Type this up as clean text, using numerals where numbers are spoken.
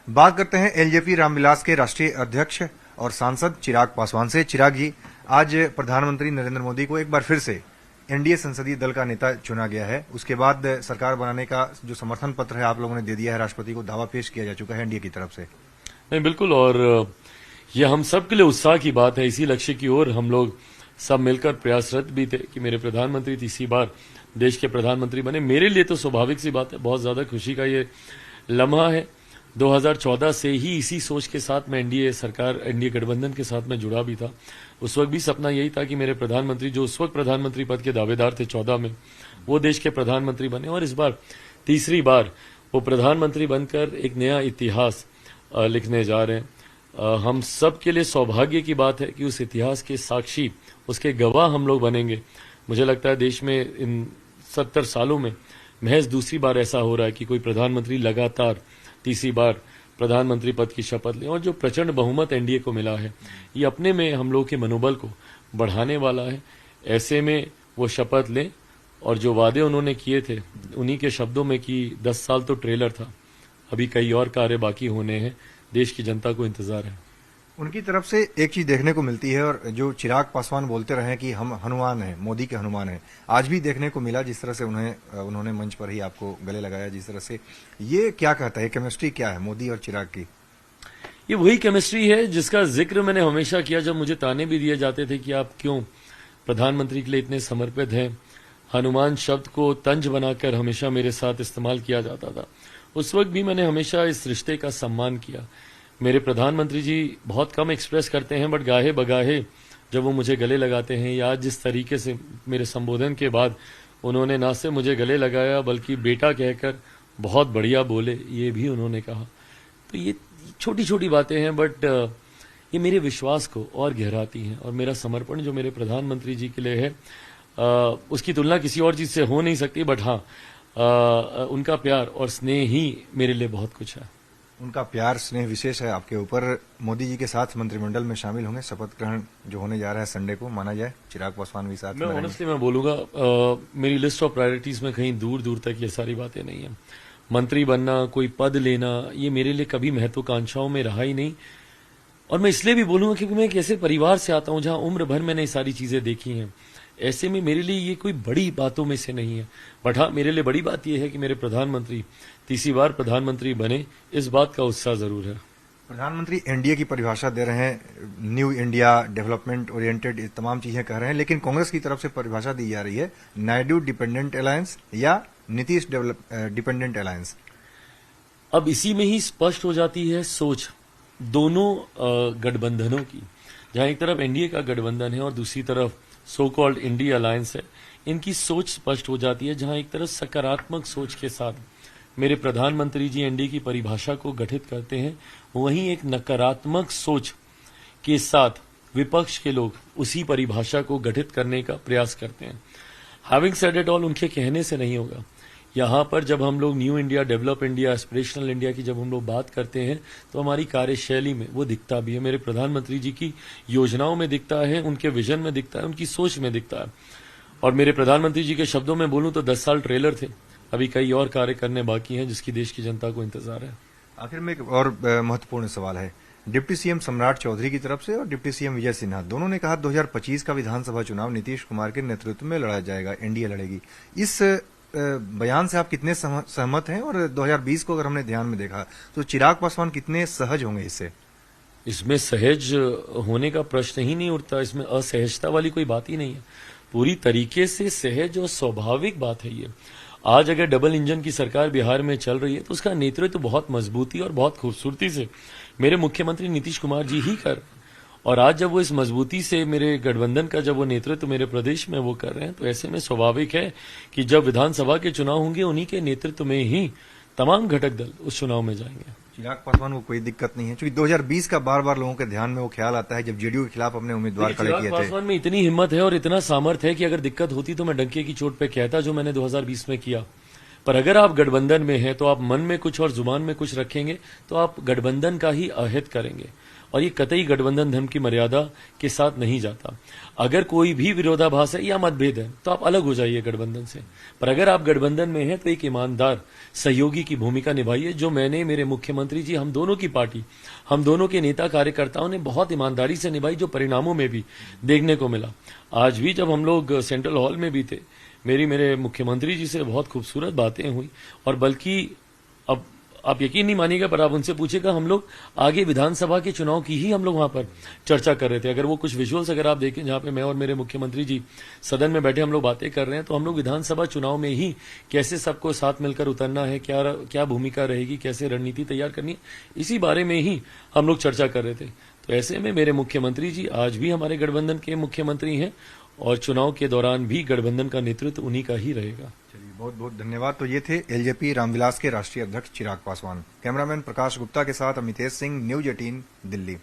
बात करते हैं एलजेपी रामविलास के राष्ट्रीय अध्यक्ष और सांसद चिराग पासवान से। चिराग जी, आज प्रधानमंत्री नरेंद्र मोदी को एक बार फिर से एनडीए संसदीय दल का नेता चुना गया है। उसके बाद सरकार बनाने का जो समर्थन पत्र है आप लोगों ने दे दिया है, राष्ट्रपति को दावा पेश किया जा चुका है एनडीए की तरफ से। नहीं, बिल्कुल, और ये हम सब के लिए उत्साह की बात है। इसी लक्ष्य की ओर हम लोग सब मिलकर प्रयासरत भी थे कि मेरे प्रधानमंत्री तीसरी बार देश के प्रधानमंत्री बने। मेरे लिए तो स्वाभाविक सी बात है, बहुत ज्यादा खुशी का ये लम्हा है। 2014 से ही इसी सोच के साथ मैं एनडीए गठबंधन के साथ में जुड़ा भी था। उस वक्त भी सपना यही था कि मेरे प्रधानमंत्री, जो उस वक्त प्रधानमंत्री पद के दावेदार थे 14 में, वो देश के प्रधानमंत्री बने और इस बार तीसरी बार वो प्रधानमंत्री बनकर एक नया इतिहास लिखने जा रहे हैं। हम सब के लिए सौभाग्य की बात है कि उस इतिहास के साक्षी, उसके गवाह हम लोग बनेंगे। मुझे लगता है देश में इन 70 सालों में महज दूसरी बार ऐसा हो रहा है कि कोई प्रधानमंत्री लगातार तीसरी बार प्रधानमंत्री पद की शपथ ले, और जो प्रचंड बहुमत एनडीए को मिला है ये अपने में हम लोग के मनोबल को बढ़ाने वाला है। ऐसे में वो शपथ लें और जो वादे उन्होंने किए थे उन्हीं के शब्दों में कि 10 साल तो ट्रेलर था, अभी कई और कार्य बाकी होने हैं, देश की जनता को इंतजार है। उनकी तरफ से एक चीज देखने को मिलती है, और जो चिराग पासवान बोलते रहे कि हम हनुमान हैं, मोदी के हनुमान हैं, आज भी देखने को मिला जिस तरह से उन्होंने मंच पर ही आपको गले लगाया जिस तरह से। ये क्या कहता है, केमिस्ट्री क्या है मोदी और चिराग की? ये वही केमिस्ट्री है जिसका जिक्र मैंने हमेशा किया जब मुझे ताने भी दिए जाते थे कि आप क्यों प्रधानमंत्री के लिए इतने समर्पित हैं। हनुमान शब्द को तंज बनाकर हमेशा मेरे साथ इस्तेमाल किया जाता था। उस वक्त भी मैंने हमेशा इस रिश्ते का सम्मान किया। मेरे प्रधानमंत्री जी बहुत कम एक्सप्रेस करते हैं, बट गाहे बगाहे जब वो मुझे गले लगाते हैं, या जिस तरीके से मेरे संबोधन के बाद उन्होंने ना सिर्फ मुझे गले लगाया बल्कि बेटा कहकर बहुत बढ़िया बोले, ये भी उन्होंने कहा। तो ये छोटी छोटी बातें हैं, बट ये मेरे विश्वास को और गहराती हैं, और मेरा समर्पण जो मेरे प्रधानमंत्री जी के लिए है उसकी तुलना किसी और चीज से हो नहीं सकती। बट हाँ, उनका प्यार और स्नेह ही मेरे लिए बहुत कुछ है। उनका प्यार स्नेह विशेष है आपके ऊपर। मोदी जी के साथ मंत्रिमंडल में शामिल होंगे, शपथ ग्रहण जो होने जा रहा है संडे को, माना जाए चिराग पासवान भी साथ में। ऑनेस्टली मैं बोलूंगा, मेरी लिस्ट ऑफ प्रायोरिटीज में कहीं दूर दूर तक ये सारी बातें नहीं है। मंत्री बनना, कोई पद लेना, ये मेरे लिए कभी महत्वाकांक्षाओं में रहा ही नहीं। और मैं इसलिए भी बोलूंगा क्योंकि मैं एक ऐसे परिवार से आता हूं जहां उम्र भर मैंने ये सारी चीजें देखी हैं। ऐसे में मेरे लिए ये कोई बड़ी बातों में से नहीं है। बट हाँ, मेरे लिए बड़ी बात यह है कि मेरे प्रधानमंत्री तीसरी बार प्रधानमंत्री बने, इस बात का उत्साह जरूर है। प्रधानमंत्री एनडीए की परिभाषा दे रहे हैं, न्यू इंडिया, डेवलपमेंट ओरिएंटेड, तमाम चीजें कह रहे हैं, लेकिन कांग्रेस की तरफ से परिभाषा दी जा रही है नायडू डिपेंडेंट अलायंस या नीतीश डिपेंडेंट अलायंस। अब इसी में ही स्पष्ट हो जाती है सोच दोनों गठबंधनों की, जहां एक तरफ एनडीए का गठबंधन है और दूसरी तरफ सो कॉल्ड इंडिया अलायंस है। इनकी सोच स्पष्ट हो जाती है, जहां एक तरफ सकारात्मक सोच के साथ मेरे प्रधानमंत्री जी एनडीए की परिभाषा को गठित करते हैं, वहीं एक नकारात्मक सोच के साथ विपक्ष के लोग उसी परिभाषा को गठित करने का प्रयास करते हैं। हैविंग सेड इट ऑल, उनके कहने से नहीं होगा। यहां पर जब हम लोग new India, develop India, aspirational India की जब हम लोग बात करते हैं तो हमारी कार्यशैली में वो दिखता भी है, मेरे प्रधानमंत्री जी की योजनाओं में दिखता है, उनके विजन में दिखता है, उनकी सोच में दिखता है। और मेरे प्रधानमंत्री जी के शब्दों में बोलूं तो 10 साल ट्रेलर थे, अभी कई और कार्य करने बाकी हैं जिसकी देश की जनता को इंतजार है। आखिर में एक और महत्वपूर्ण सवाल है, डिप्टी सीएम सम्राट चौधरी की तरफ से और डिप्टी सीएम विजय सिन्हा दोनों ने कहा 2025 का विधानसभा चुनाव नीतीश कुमार के नेतृत्व में लड़ा जाएगा, एनडीए लड़ेगी। इस बयान से आप कितने सहमत हैं? और 2020 को अगर हमने ध्यान में देखा तो चिराग पासवान कितने सहज होंगे इससे? इसमें सहज होने का प्रश्न ही नहीं उठता, इसमें असहजता वाली कोई बात ही नहीं है। पूरी तरीके से सहज और स्वाभाविक बात है ये। आज अगर डबल इंजन की सरकार बिहार में चल रही है तो उसका नेतृत्व बहुत मजबूती और बहुत खूबसूरती से मेरे मुख्यमंत्री नीतीश कुमार जी ही कर, और आज जब वो इस मजबूती से मेरे गठबंधन का जब वो नेतृत्व मेरे प्रदेश में वो कर रहे हैं, तो ऐसे में स्वाभाविक है कि जब विधानसभा के चुनाव होंगे उन्हीं के नेतृत्व में ही तमाम घटक दल उस चुनाव में जाएंगे। चिराग पासवान को कोई दिक्कत नहीं है, क्योंकि 2020 का बार बार लोगों के ध्यान में वो ख्याल आता है जब जेडीयू के खिलाफ अपने उम्मीदवार खड़े किए थे। पासवान में इतनी हिम्मत है और इतना सामर्थ्य है कि अगर दिक्कत होती तो मैं डंके की चोट पे कहता, जो मैंने 2020 में किया। पर अगर आप गठबंधन में हैं तो आप मन में कुछ और जुबान में कुछ रखेंगे तो आप गठबंधन का ही अहित करेंगे, और ये कतई गठबंधन धर्म की मर्यादा के साथ नहीं जाता। अगर कोई भी विरोधाभास है या मतभेद है तो आप अलग हो जाइए गठबंधन से, पर अगर आप गठबंधन में हैं तो एक ईमानदार सहयोगी की भूमिका निभाइए, जो मैंने, मेरे मुख्यमंत्री जी, हम दोनों की पार्टी, हम दोनों के नेता कार्यकर्ताओं ने बहुत ईमानदारी से निभाई, जो परिणामों में भी देखने को मिला। आज भी जब हम लोग सेंट्रल हॉल में भी थे, मेरे मुख्यमंत्री जी से बहुत खूबसूरत बातें हुई, और बल्कि अब आप यकीन नहीं मानिएगा, पर आप उनसे पूछेगा, हम लोग आगे विधानसभा के चुनाव की ही हम लोग वहां पर चर्चा कर रहे थे। अगर वो कुछ विजुअल्स अगर आप देखें जहां पे मैं और मेरे मुख्यमंत्री जी सदन में बैठे हम लोग बातें कर रहे हैं, तो हम लोग विधानसभा चुनाव में ही कैसे सबको साथ मिलकर उतरना है, क्या भूमिका रहेगी, कैसे रणनीति तैयार करनी है, इसी बारे में ही हम लोग चर्चा कर रहे थे। तो ऐसे में मेरे मुख्यमंत्री जी आज भी हमारे गठबंधन के मुख्यमंत्री हैं, और चुनाव के दौरान भी गठबंधन का नेतृत्व उन्हीं का ही रहेगा। चलिए, बहुत बहुत धन्यवाद। तो ये थे एलजेपी रामविलास के राष्ट्रीय अध्यक्ष चिराग पासवान। कैमरामैन प्रकाश गुप्ता के साथ अमितेश सिंह, न्यूज 18 दिल्ली।